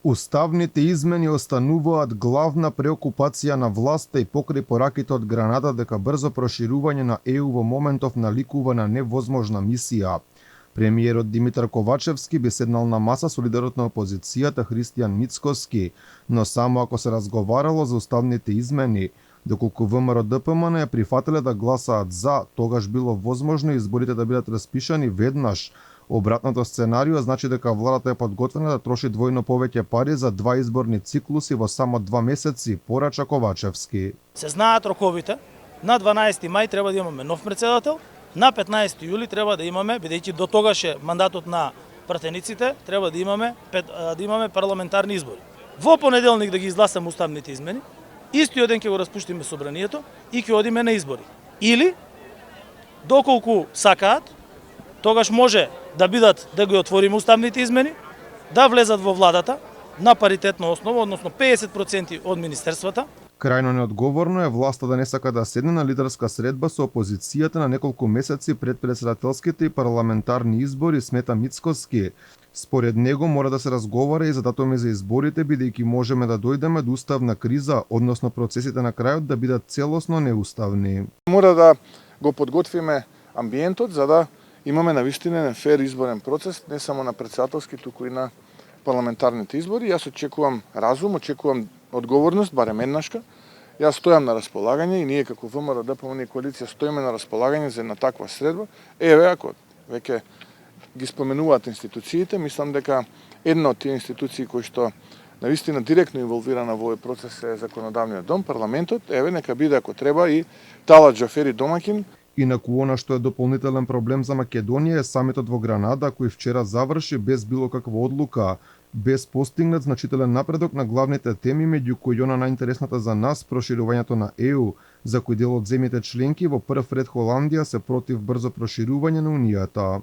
Уставните измени остануваат главна преокупација на власта и покрај пораките од Гранада дека брзо проширување на ЕУ во моментов наликува на невозможна мисија. Премиерот Димитар Ковачевски би седнал на маса со лидерот на опозицијата Христијан Мицкоски, но само ако се разговарало за уставните измени. Доколку ВМРО ДПМН ја прифатиле да гласаат за, тогаш било возможно изборите да бидат распишани веднаш. Обратното сценарио значи дека владата е подготвена да троши двојно повеќе пари за два изборни циклуси во само 2 месеци, порача Ковачевски. Се знаат роковите. На 12 мај треба да имаме нов претседател, на 15 јули треба да имаме, бидејќи до тогаш е мандатот на пратениците, треба да имаме парламентарни избори. Во понеделник да ги изгласаме уставните измени, истиот ден ќе го распуштиме собранието и ќе одиме на избори. Или доколку сакаат, тогаш може да ги отвориме уставните измени, да влезат во владата на паритетна основа, односно 50% од министерствата. Крајно неодговорно е власта да не сака да седне на лидерска средба со опозицијата на неколку месеци пред претседателските и парламентарни избори, смета Мицкоски. Според него мора да се разговара и за датуми за изборите, бидејќи можеме да дојдеме до уставна криза, односно процесите на крајот да бидат целосно неуставни. Мора да го подготвиме амбиентот за да имаме навистина фер изборен процес, не само на претседателски, туку и на парламентарните избори. Јас очекувам разум, очекувам одговорност, барем еднашка. Јас стојам на располагање и ние како ВМРО ДПМН и коалиција стоиме на располагање за една таква средба. Еве, ако веќе ги споменуваат институциите, мислам дека една од тие институции кои што навистина директно инволвирана во овој процес е законодавниот дом, парламентот, еве нека биде ако треба и Талат Џафери домаќин. Инаку она што е дополнителен проблем за Македонија е самитот во Гранада, кој вчера заврши без било каква одлука, без постигнат значителен напредок на главните теми, меѓу кои она најинтересната за нас, проширувањето на ЕУ, за кој дел од земјите членки во прв ред Холандија се против брзо проширување на Унијата.